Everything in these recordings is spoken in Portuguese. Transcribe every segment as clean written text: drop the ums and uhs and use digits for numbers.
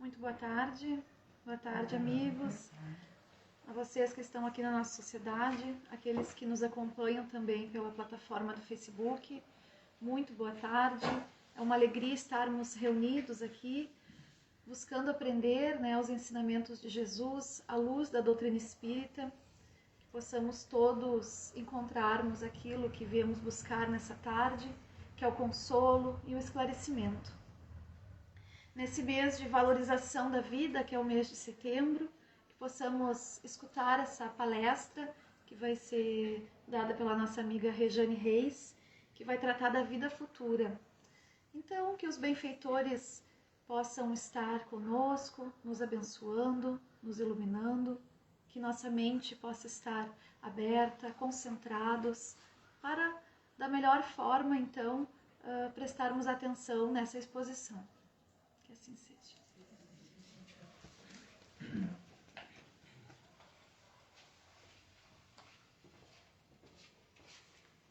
Muito boa tarde amigos, a vocês que estão aqui na nossa sociedade, aqueles que nos acompanham também pela plataforma do Facebook, muito boa tarde. É uma alegria estarmos reunidos aqui, buscando aprender, os ensinamentos de Jesus, à luz da doutrina espírita, que possamos todos encontrarmos aquilo que viemos buscar nessa tarde, que é o consolo e o esclarecimento. Nesse mês de valorização da vida, que é o mês de setembro, que possamos escutar essa palestra que vai ser dada pela nossa amiga Rejane Reis, que vai tratar da vida futura. Então, que os benfeitores possam estar conosco, nos abençoando, nos iluminando, que nossa mente possa estar aberta, concentrados, para, da melhor forma, então, prestarmos atenção nessa exposição. Que assim seja.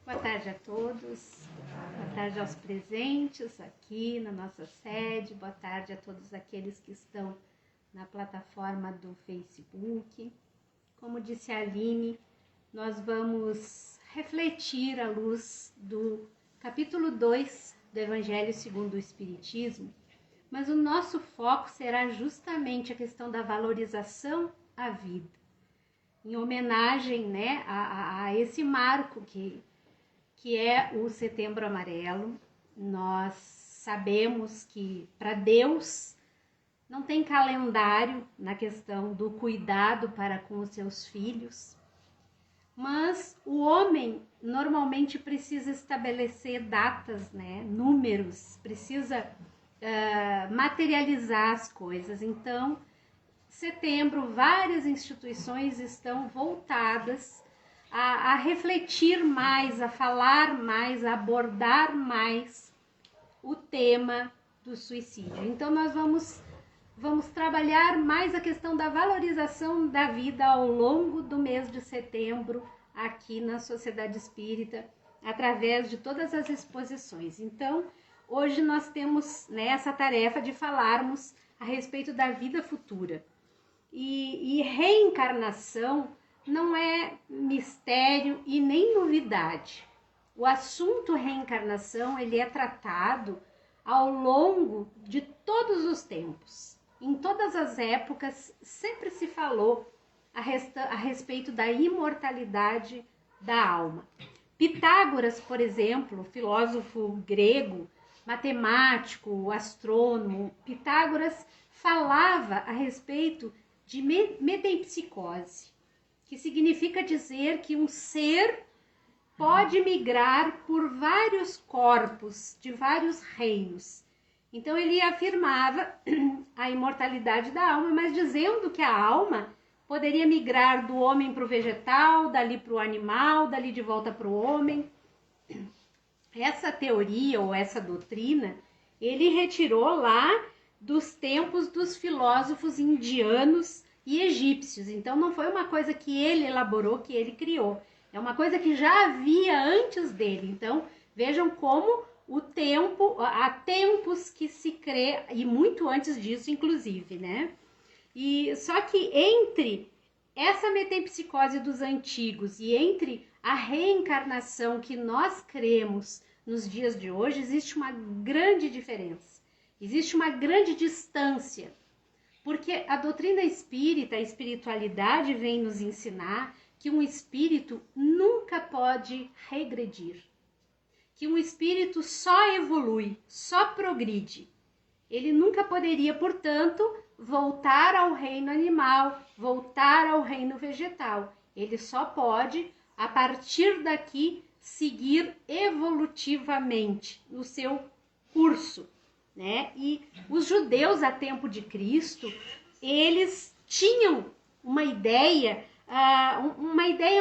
Boa tarde a todos, boa tarde aos presentes aqui na nossa sede, boa tarde a todos aqueles que estão na plataforma do Facebook. Como disse a Aline, nós vamos refletir à luz do capítulo 2 do Evangelho segundo o Espiritismo, mas o nosso foco será justamente a questão da valorização à vida, em homenagem a esse marco que é o Setembro Amarelo. Nós sabemos que para Deus não tem calendário na questão do cuidado para com os seus filhos, mas o homem normalmente precisa estabelecer datas, números, precisa materializar as coisas. Então, setembro, várias instituições estão voltadas a refletir mais, a falar mais, a abordar mais o tema do suicídio. Então, nós vamos trabalhar mais a questão da valorização da vida ao longo do mês de setembro, aqui na Sociedade Espírita, através de todas as exposições. Então, hoje nós temos essa tarefa de falarmos a respeito da vida futura. E reencarnação não é mistério e nem novidade. O assunto reencarnação, ele é tratado ao longo de todos os tempos. Em todas as épocas, sempre se falou a respeito da imortalidade da alma. Pitágoras, por exemplo, filósofo grego, matemático, astrônomo, Pitágoras falava a respeito de metempsicose, que significa dizer que um ser pode migrar por vários corpos de vários reinos. Então ele afirmava a imortalidade da alma, mas dizendo que a alma poderia migrar do homem para o vegetal, dali para o animal, dali de volta para o homem. Essa teoria ou essa doutrina, ele retirou lá dos tempos dos filósofos indianos e egípcios. Então não foi uma coisa que ele elaborou, que ele criou. É uma coisa que já havia antes dele. Então vejam como o tempo, há tempos que se crê, e muito antes disso inclusive, E só que entre essa metempsicose dos antigos e entre a reencarnação que nós cremos nos dias de hoje, existe uma grande diferença, existe uma grande distância, porque a doutrina espírita, a espiritualidade vem nos ensinar que um espírito nunca pode regredir, que um espírito só evolui, só progride. Ele nunca poderia, portanto, voltar ao reino animal, voltar ao reino vegetal. Ele só pode, a partir daqui, seguir evolutivamente no seu curso, E os judeus a tempo de Cristo, eles tinham uma ideia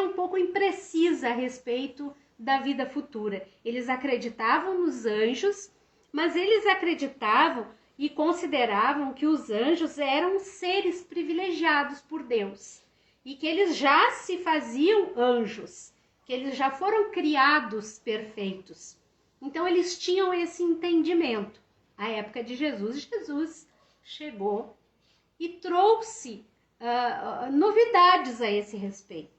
um pouco imprecisa a respeito da vida futura. Eles acreditavam nos anjos, mas eles acreditavam e consideravam que os anjos eram seres privilegiados por Deus e que eles já se faziam anjos, que eles já foram criados perfeitos. Então eles tinham esse entendimento. À época de Jesus, Jesus chegou e trouxe novidades a esse respeito.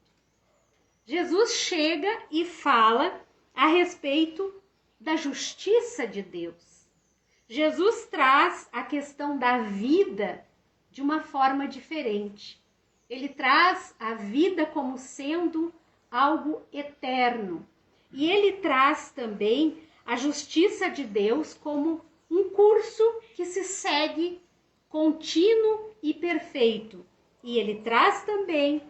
Jesus chega e fala a respeito da justiça de Deus. Jesus traz a questão da vida de uma forma diferente. Ele traz a vida como sendo algo eterno. E ele traz também a justiça de Deus como um curso que se segue contínuo e perfeito. E ele traz também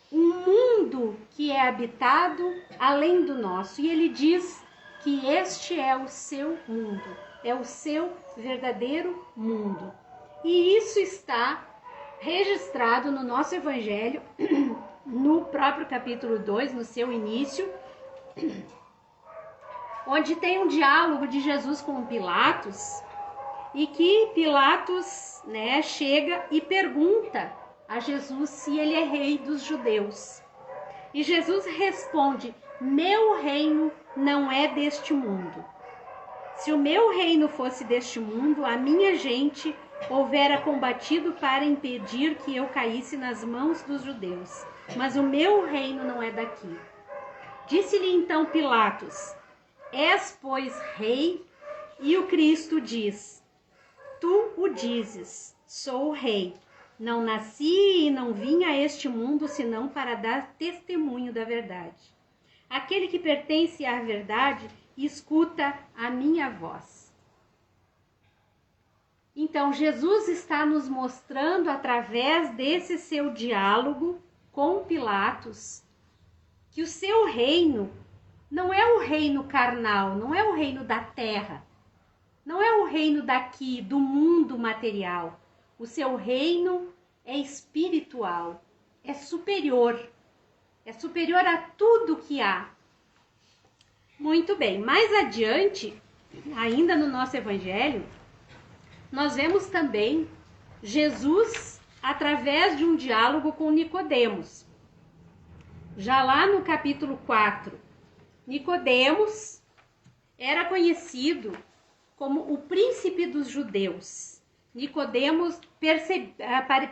um mundo que é habitado além do nosso. E ele diz que este é o seu mundo, é o seu verdadeiro mundo. E isso está registrado no nosso Evangelho, no próprio capítulo 2, no seu início, onde tem um diálogo de Jesus com Pilatos, e que Pilatos, chega e pergunta a Jesus se ele é rei dos judeus. E Jesus responde: meu reino não é deste mundo. Se o meu reino fosse deste mundo, a minha gente houvera combatido para impedir que eu caísse nas mãos dos judeus. Mas o meu reino não é daqui. Disse-lhe então Pilatos: és, pois, rei? E o Cristo diz: tu o dizes, sou o rei. Não nasci e não vim a este mundo senão para dar testemunho da verdade. Aquele que pertence à verdade escuta a minha voz. Então, Jesus está nos mostrando, através desse seu diálogo com Pilatos, que o seu reino não é o reino carnal, não é o reino da terra, não é o reino daqui, do mundo material. O seu reino é espiritual, é superior a tudo que há. Muito bem, mais adiante, ainda no nosso Evangelho, nós vemos também Jesus através de um diálogo com Nicodemos. Já lá no capítulo 4, Nicodemos era conhecido como o príncipe dos judeus. Nicodemos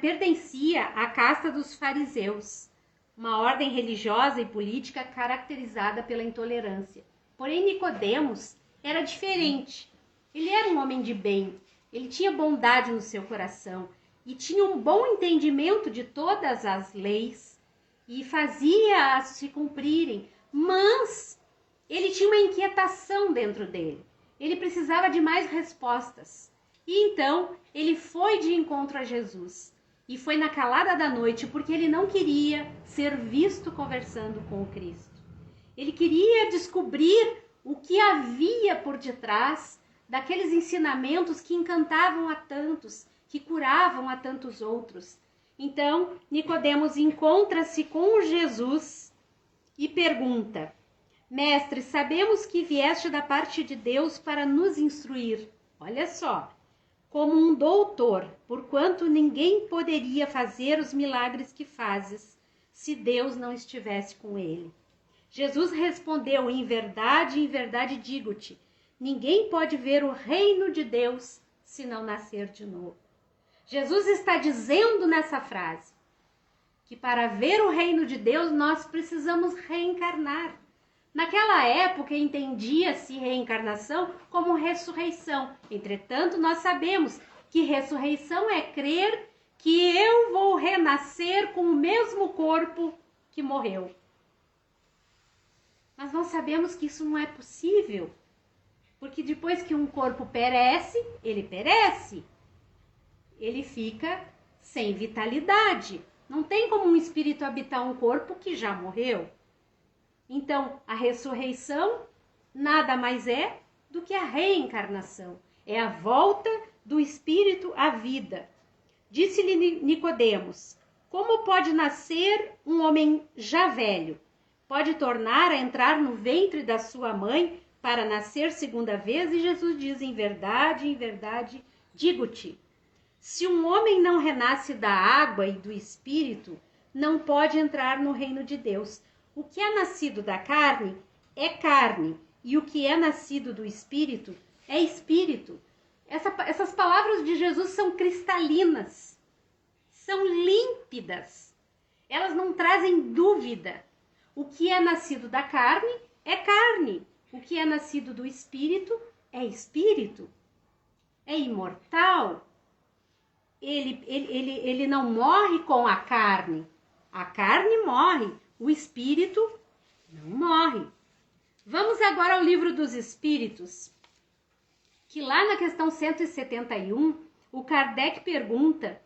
pertencia à casta dos fariseus, uma ordem religiosa e política caracterizada pela intolerância. Porém, Nicodemos era diferente. Ele era um homem de bem, ele tinha bondade no seu coração e tinha um bom entendimento de todas as leis e fazia-as se cumprirem, mas ele tinha uma inquietação dentro dele. Ele precisava de mais respostas. E então ele foi de encontro a Jesus. E foi na calada da noite, porque ele não queria ser visto conversando com o Cristo. Ele queria descobrir o que havia por detrás daqueles ensinamentos que encantavam a tantos, que curavam a tantos outros. Então, Nicodemos encontra-se com Jesus e pergunta: mestre, sabemos que vieste da parte de Deus para nos instruir. Olha só, como um doutor, porquanto ninguém poderia fazer os milagres que fazes, se Deus não estivesse com ele. Jesus respondeu: em verdade digo-te, ninguém pode ver o reino de Deus se não nascer de novo. Jesus está dizendo nessa frase que para ver o reino de Deus nós precisamos reencarnar. Naquela época entendia-se reencarnação como ressurreição. Entretanto, nós sabemos que ressurreição é crer que eu vou renascer com o mesmo corpo que morreu. Mas nós sabemos que isso não é possível, porque depois que um corpo perece, ele fica sem vitalidade. Não tem como um espírito habitar um corpo que já morreu. Então, a ressurreição nada mais é do que a reencarnação. É a volta do espírito à vida. Disse-lhe Nicodemos: como pode nascer um homem já velho? Pode tornar a entrar no ventre da sua mãe para nascer segunda vez? E Jesus diz: em verdade, digo-te, se um homem não renasce da água e do espírito, não pode entrar no reino de Deus. O que é nascido da carne é carne, e o que é nascido do espírito é espírito. Essas palavras de Jesus são cristalinas. são límpidas. Elas não trazem dúvida. O que é nascido da carne é carne. O que é nascido do espírito é espírito. É imortal. Ele não morre com a carne. A carne morre. O espírito não morre. Vamos agora ao Livro dos Espíritos, que lá na questão 171, o Kardec pergunta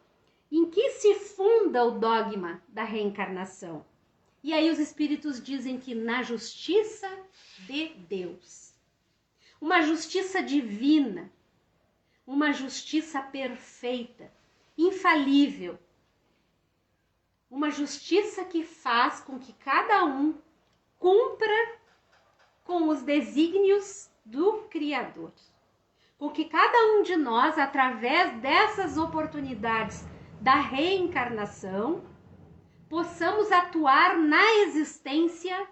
em que se funda o dogma da reencarnação. E aí os espíritos dizem que na justiça de Deus. Uma justiça divina, uma justiça perfeita, infalível. Uma justiça que faz com que cada um cumpra com os desígnios do Criador. Com que cada um de nós, através dessas oportunidades da reencarnação, possamos atuar na existência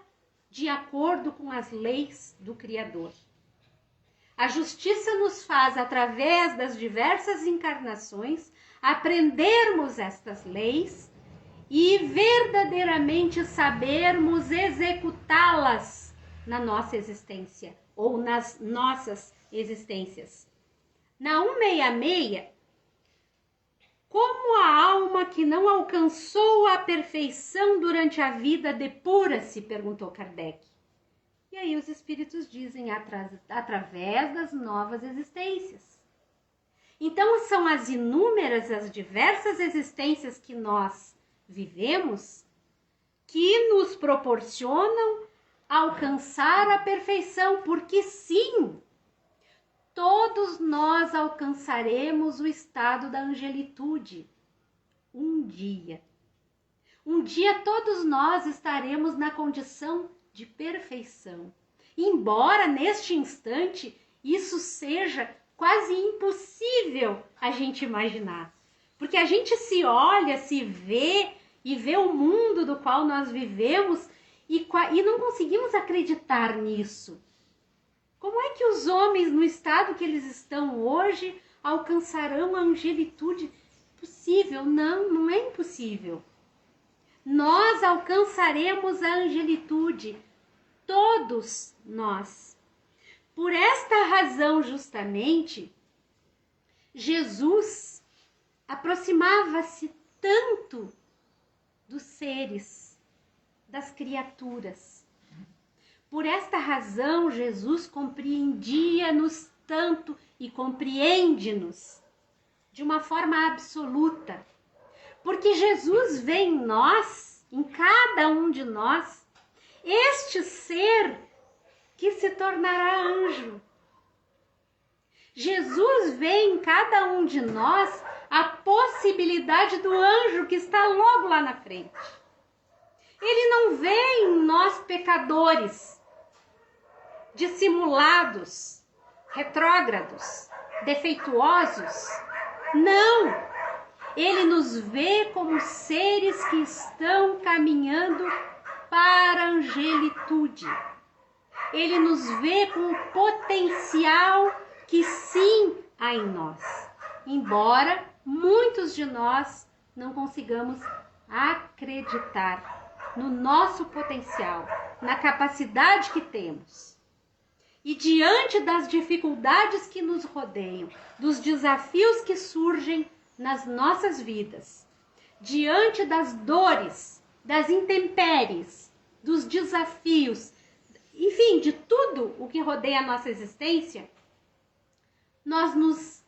de acordo com as leis do Criador. A justiça nos faz, através das diversas encarnações, aprendermos estas leis e verdadeiramente sabermos executá-las na nossa existência ou nas nossas existências. Na 166, como a alma que não alcançou a perfeição durante a vida depura-se? Perguntou Kardec. E aí os espíritos dizem através das novas existências. Então são as inúmeras, as diversas existências que nós vivemos que nos proporcionam alcançar a perfeição, porque sim, todos nós alcançaremos o estado da angelitude um dia. Um dia todos nós estaremos na condição de perfeição. Embora neste instante isso seja quase impossível a gente imaginar. Porque a gente se olha, se vê e vê o mundo do qual nós vivemos e não conseguimos acreditar nisso. Como é que os homens, no estado que eles estão hoje, alcançarão a angelitude? Possível? Não, não é impossível. Nós alcançaremos a angelitude, todos nós. Por esta razão, justamente, Jesus aproximava-se tanto dos seres, das criaturas. Por esta razão, Jesus compreendia-nos tanto e compreende-nos de uma forma absoluta. Porque Jesus vê em nós, em cada um de nós, este ser que se tornará anjo. Jesus vê em cada um de nós a possibilidade do anjo que está logo lá na frente. Ele não vê em nós pecadores, dissimulados, retrógrados, defeituosos. Não! Ele nos vê como seres que estão caminhando para a angelitude. Ele nos vê com o potencial que sim há em nós. Embora muitos de nós não consigamos acreditar no nosso potencial, na capacidade que temos. E diante das dificuldades que nos rodeiam, dos desafios que surgem nas nossas vidas, diante das dores, das intempéries, dos desafios, enfim, de tudo o que rodeia a nossa existência, nós nos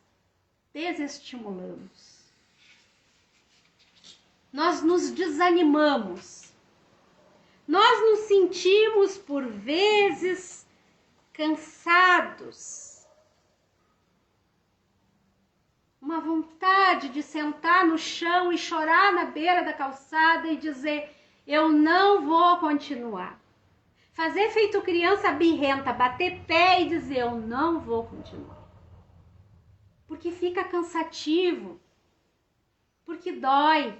desestimulamos. Nós nos desanimamos. Nós nos sentimos, por vezes, cansados. Uma vontade de sentar no chão e chorar na beira da calçada e dizer, eu não vou continuar. Fazer feito criança birrenta, bater pé e dizer, eu não vou continuar. Porque fica cansativo, porque dói,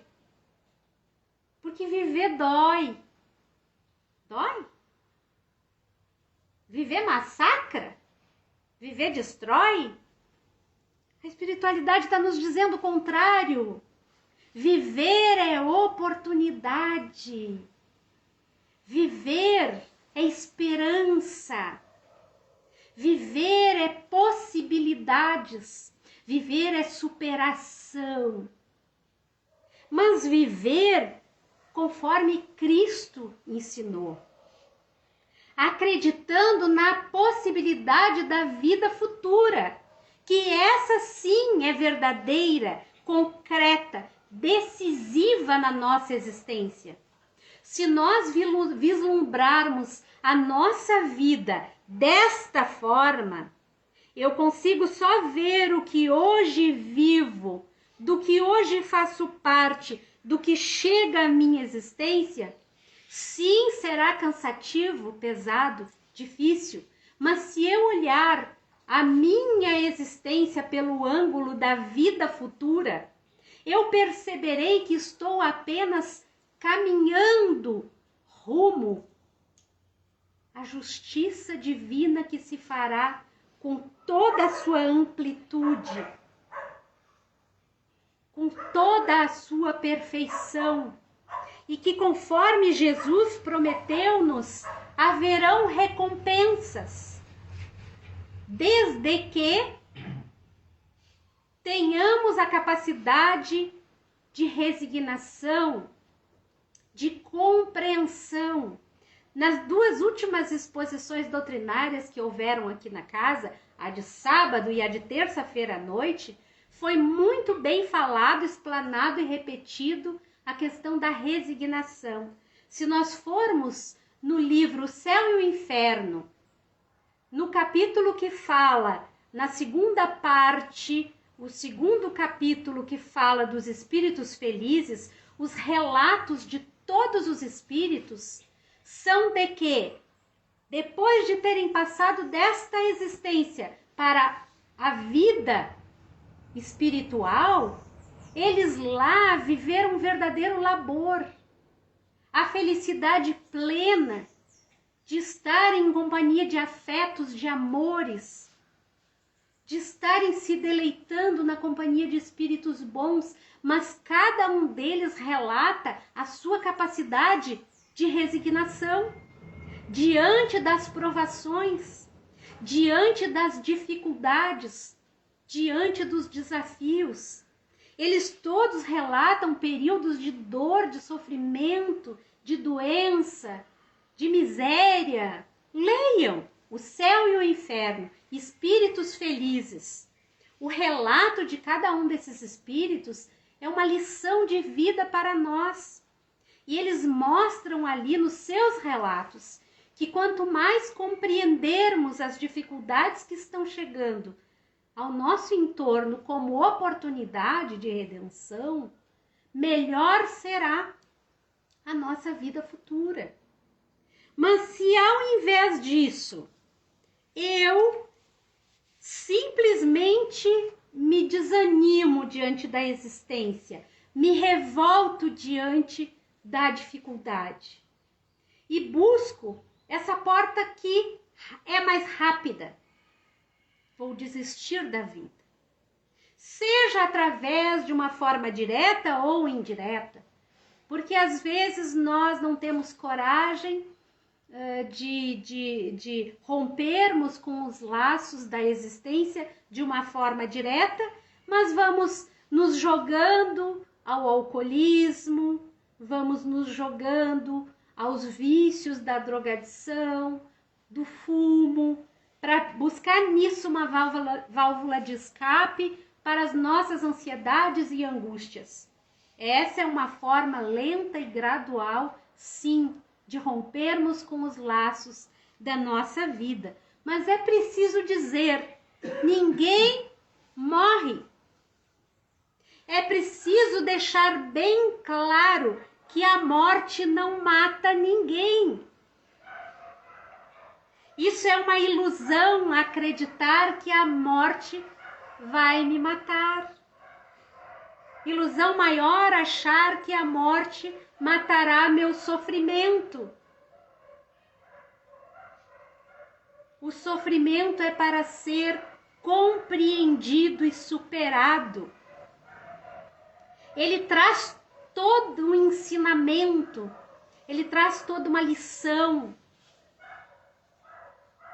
porque viver dói. Dói? Viver massacra? Viver destrói? A espiritualidade está nos dizendo o contrário. Viver é oportunidade. Viver é esperança. Viver é possibilidades. Viver é superação. Mas viver conforme Cristo ensinou, acreditando na possibilidade da vida futura, que essa sim é verdadeira, concreta, decisiva na nossa existência. Se nós vislumbrarmos a nossa vida desta forma, eu consigo só ver o que hoje vivo, do que hoje faço parte, do que chega à minha existência. Sim, será cansativo, pesado, difícil, mas se eu olhar a minha existência pelo ângulo da vida futura, eu perceberei que estou apenas caminhando rumo à justiça divina que se fará com toda a sua amplitude, com toda a sua perfeição, e que conforme Jesus prometeu-nos, haverão recompensas, desde que tenhamos a capacidade de resignação, de compreensão. Nas duas últimas exposições doutrinárias que houveram aqui na casa, a de sábado e a de terça-feira à noite, foi muito bem falado, explanado e repetido a questão da resignação. Se nós formos no livro O Céu e o Inferno, no capítulo que fala, na segunda parte, o segundo capítulo que fala dos espíritos felizes, os relatos de todos os espíritos são de que, depois de terem passado desta existência para a vida espiritual, eles lá viveram um verdadeiro labor, a felicidade plena de estar em companhia de afetos, de amores, de estarem se deleitando na companhia de espíritos bons, mas cada um deles relata a sua capacidade de resignação diante das provações, diante das dificuldades, diante dos desafios. Eles todos relatam períodos de dor, de sofrimento, de doença, de miséria. Leiam O Céu e o Inferno, Espíritos Felizes. O relato de cada um desses espíritos é uma lição de vida para nós. E eles mostram ali nos seus relatos que quanto mais compreendermos as dificuldades que estão chegando ao nosso entorno como oportunidade de redenção, melhor será a nossa vida futura. Mas se ao invés disso eu simplesmente me desanimo diante da existência, me revolto diante da dificuldade e busco essa porta que é mais rápida, vou desistir da vida, seja através de uma forma direta ou indireta, porque às vezes nós não temos coragem de rompermos com os laços da existência de uma forma direta, mas vamos nos jogando ao alcoolismo, vamos nos jogando aos vícios da drogadição, do fumo, para buscar nisso uma válvula de escape para as nossas ansiedades e angústias. Essa é uma forma lenta e gradual, sim, de rompermos com os laços da nossa vida. Mas é preciso dizer, ninguém morre. É preciso deixar bem claro que a morte não mata ninguém. Isso é uma ilusão acreditar que a morte vai me matar. Ilusão maior achar que a morte matará meu sofrimento. O sofrimento é para ser compreendido e superado. ele traz todo um ensinamento, ele traz toda uma lição.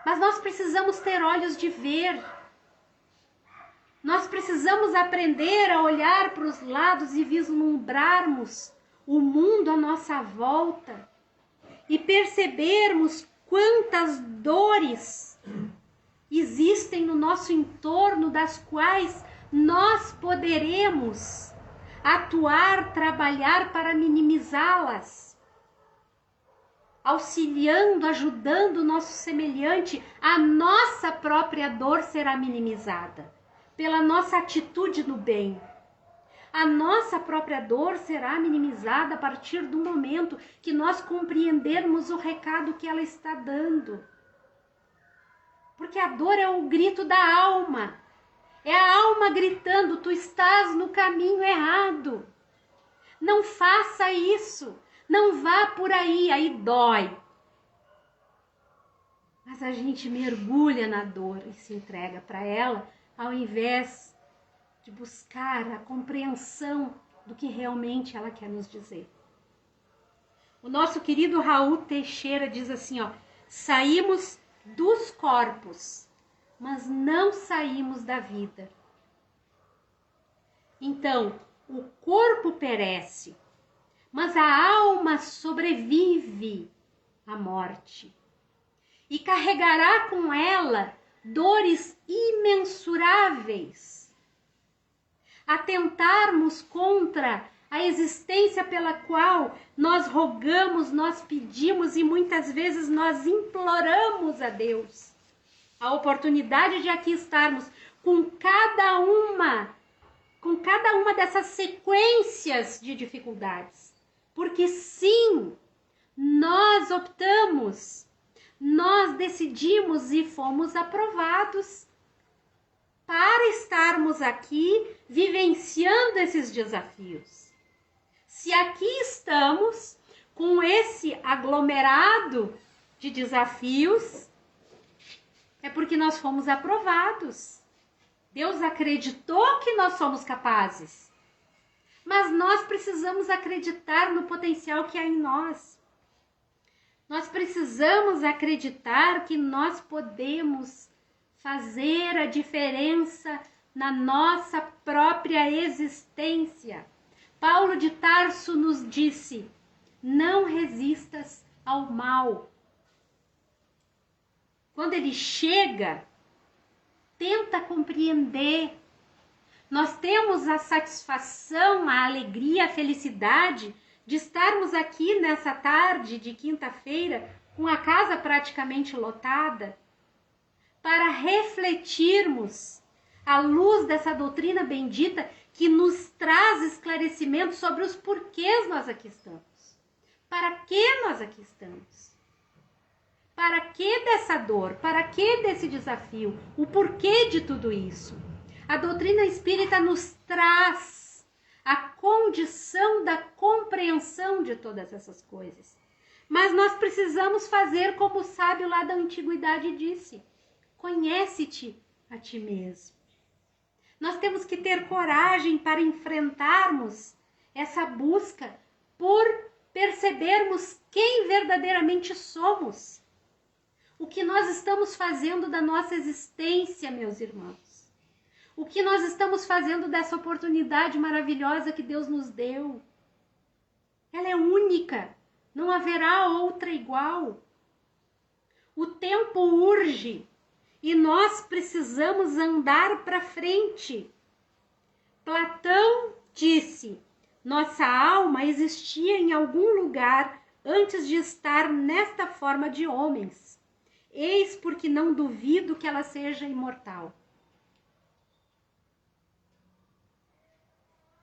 Mas nós precisamos ter olhos de ver. Nós precisamos aprender a olhar para os lados e vislumbrarmos o mundo à nossa volta e percebermos quantas dores existem no nosso entorno, das quais nós poderemos atuar, trabalhar para minimizá-las, auxiliando, ajudando o nosso semelhante. A nossa própria dor será minimizada pela nossa atitude no bem. A nossa própria dor será minimizada a partir do momento que nós compreendermos o recado que ela está dando. Porque a dor é o grito da alma. É a alma gritando: tu estás no caminho errado. Não faça isso. Não vá por aí. Aí dói. Mas a gente mergulha na dor e se entrega para ela, ao invés de buscar a compreensão do que realmente ela quer nos dizer. O nosso querido Raul Teixeira diz assim, ó: saímos dos corpos, mas não saímos da vida. Então, o corpo perece, mas a alma sobrevive à morte e carregará com ela dores imensuráveis. Atentarmos contra a existência pela qual nós rogamos, nós pedimos e muitas vezes nós imploramos a Deus a oportunidade de aqui estarmos com cada uma dessas sequências de dificuldades. Porque sim, nós optamos, nós decidimos e fomos aprovados para estarmos aqui vivenciando esses desafios. Se aqui estamos com esse aglomerado de desafios, é porque nós fomos aprovados. Deus acreditou que nós somos capazes. Mas nós precisamos acreditar no potencial que há em nós. Nós precisamos acreditar que nós podemos fazer a diferença na nossa própria existência. Paulo de Tarso nos disse: não resistas ao mal. Quando ele chega, tenta compreender. Nós temos a satisfação, a alegria, a felicidade de estarmos aqui nessa tarde de quinta-feira, com a casa praticamente lotada, para refletirmos à luz dessa doutrina bendita que nos traz esclarecimento sobre os porquês nós aqui estamos. Para que nós aqui estamos? Para que dessa dor? Para que desse desafio? O porquê de tudo isso? A doutrina espírita nos traz a condição da compreensão de todas essas coisas. Mas nós precisamos fazer como o sábio lá da antiguidade disse: conhece-te a ti mesmo. Nós temos que ter coragem para enfrentarmos essa busca por percebermos quem verdadeiramente somos. O que nós estamos fazendo da nossa existência, meus irmãos. O que nós estamos fazendo dessa oportunidade maravilhosa que Deus nos deu. Ela é única, não haverá outra igual. O tempo urge e nós precisamos andar para frente. Platão disse: nossa alma existia em algum lugar antes de estar nesta forma de homens. Eis porque não duvido que ela seja imortal.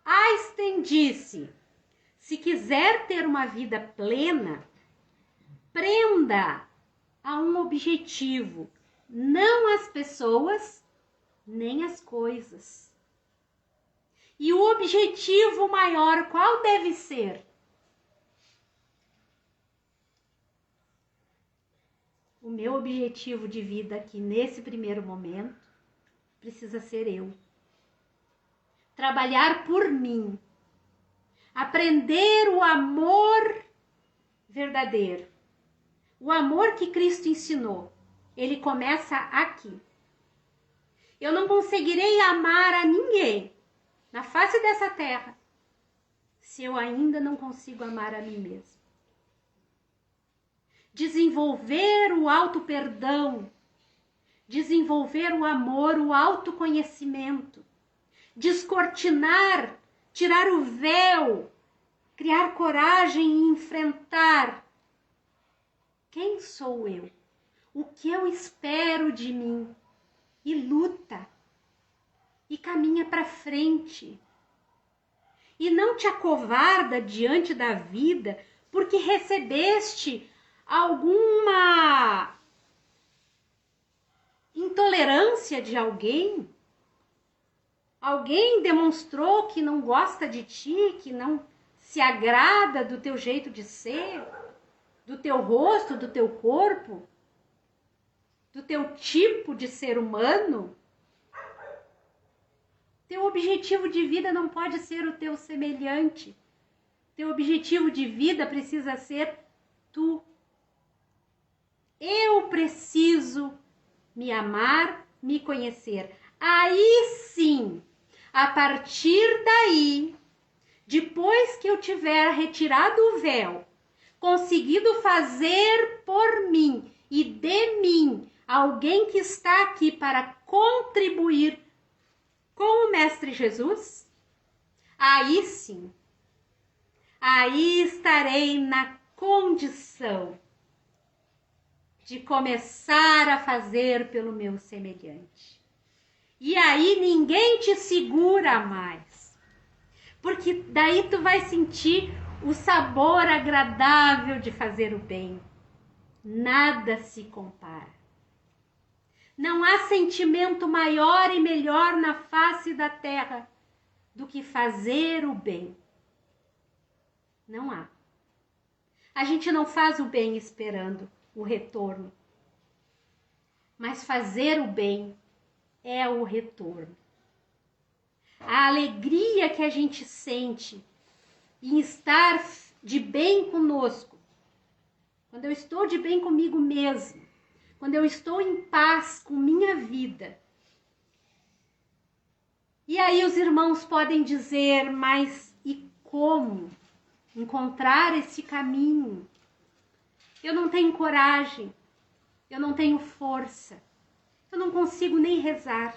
Einstein disse: se quiser ter uma vida plena, prenda a um objetivo, não as pessoas, nem as coisas. E o objetivo maior, qual deve ser? O meu objetivo de vida aqui, nesse primeiro momento, precisa ser eu. Trabalhar por mim, aprender o amor verdadeiro, o amor que Cristo ensinou, ele começa aqui. Eu não conseguirei amar a ninguém na face dessa terra se eu ainda não consigo amar a mim mesmo. Desenvolver o auto-perdão, desenvolver o amor, o autoconhecimento, descortinar, tirar o véu, criar coragem e enfrentar. Quem sou eu? O que eu espero de mim? E luta. E caminha para frente. E não te acovarda diante da vida porque recebeste alguma intolerância de alguém. Alguém demonstrou que não gosta de ti, que não se agrada do teu jeito de ser, do teu rosto, do teu corpo, do teu tipo de ser humano. Teu objetivo de vida não pode ser o teu semelhante. Teu objetivo de vida precisa ser tu. Eu preciso me amar, me conhecer. Aí sim, a partir daí, depois que eu tiver retirado o véu, conseguido fazer por mim e de mim alguém que está aqui para contribuir com o Mestre Jesus, aí sim, aí estarei na condição de começar a fazer pelo meu semelhante. E aí ninguém te segura mais, porque daí tu vai sentir o sabor agradável de fazer o bem. Nada se compara. Não há sentimento maior e melhor na face da terra do que fazer o bem. Não há. A gente não faz o bem esperando o retorno, mas fazer o bem é o retorno. A alegria que a gente sente em estar de bem conosco, quando eu estou de bem comigo mesmo, quando eu estou em paz com minha vida. E aí os irmãos podem dizer, mas e como encontrar esse caminho? Eu não tenho coragem, eu não tenho força, eu não consigo nem rezar.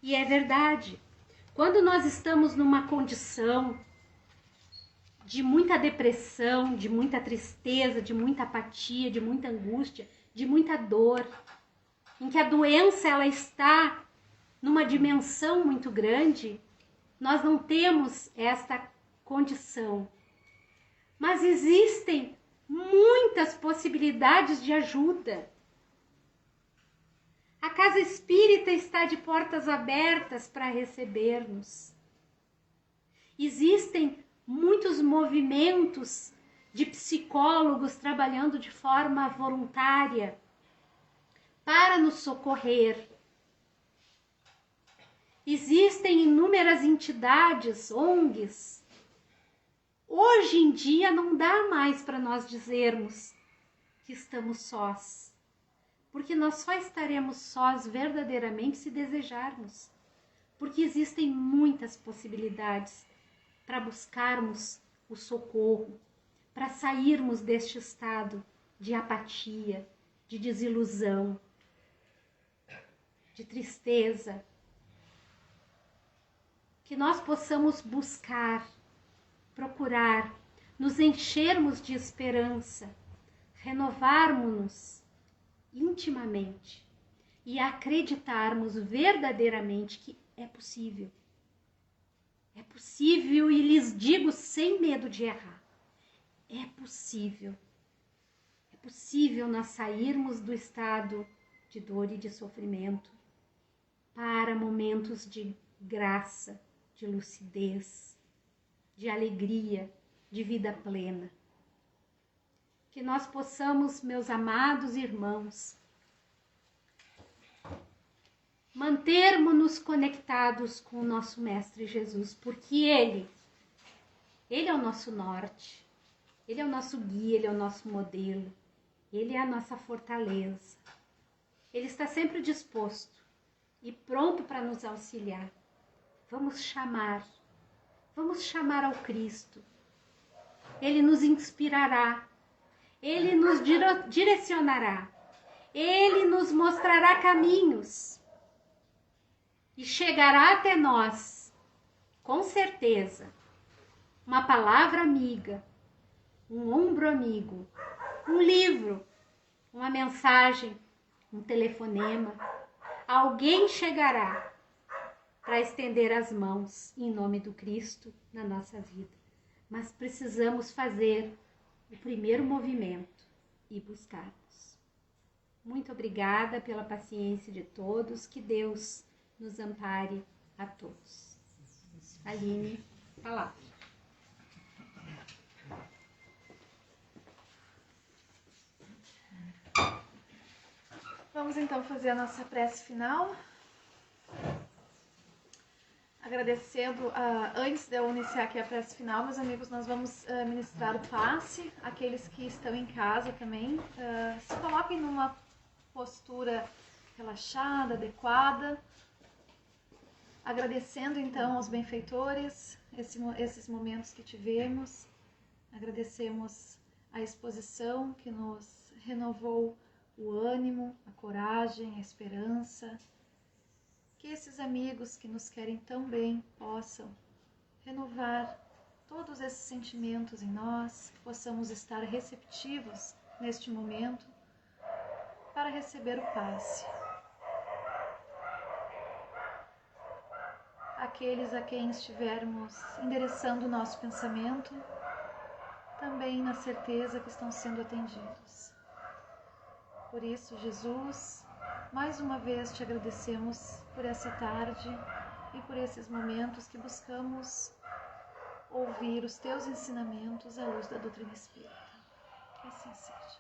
E é verdade, quando nós estamos numa condição de muita depressão, de muita tristeza, de muita apatia, de muita angústia, de muita dor, em que a doença ela está numa dimensão muito grande, nós não temos esta condição. Mas existem muitas possibilidades de ajuda. A casa espírita está de portas abertas para receber-nos. Existem muitos movimentos de psicólogos trabalhando de forma voluntária para nos socorrer. Existem inúmeras entidades, ONGs. Hoje em dia não dá mais para nós dizermos que estamos sós, porque nós só estaremos sós verdadeiramente se desejarmos, porque existem muitas possibilidades para buscarmos o socorro, para sairmos deste estado de apatia, de desilusão, de tristeza. Que nós possamos buscar, procurar, nos enchermos de esperança, renovarmos-nos intimamente e acreditarmos verdadeiramente que é possível. É possível e lhes digo sem medo de errar. É possível. É possível nós sairmos do estado de dor e de sofrimento para momentos de graça, de lucidez, de alegria, de vida plena. Que nós possamos, meus amados irmãos, mantermos-nos conectados com o nosso Mestre Jesus, porque Ele Ele é o nosso norte, Ele é o nosso guia, Ele é o nosso modelo, Ele é a nossa fortaleza. Ele está sempre disposto e pronto para nos auxiliar. Vamos chamar ao Cristo. Ele nos inspirará, Ele nos direcionará, Ele nos mostrará caminhos e chegará até nós, com certeza, uma palavra amiga, um ombro amigo, um livro, uma mensagem, um telefonema. Alguém chegará para estender as mãos em nome do Cristo na nossa vida. Mas precisamos fazer o primeiro movimento e buscarmos. Muito obrigada pela paciência de todos. Que Deus nos ampare a todos. Aline, palavra. Vamos então fazer a nossa prece final. Agradecendo, antes de eu iniciar aqui a prece final, meus amigos, nós vamos ministrar o passe. Aqueles que estão em casa também, se coloquem numa postura relaxada, adequada. Agradecendo então aos benfeitores esses momentos que tivemos. Agradecemos a exposição que nos renovou o ânimo, a coragem, a esperança. Que esses amigos que nos querem tão bem possam renovar todos esses sentimentos em nós, que possamos estar receptivos neste momento para receber o passe. Aqueles a quem estivermos endereçando o nosso pensamento, também na certeza que estão sendo atendidos. Por isso, Jesus, mais uma vez te agradecemos por essa tarde e por esses momentos que buscamos ouvir os teus ensinamentos à luz da doutrina espírita. Que assim seja.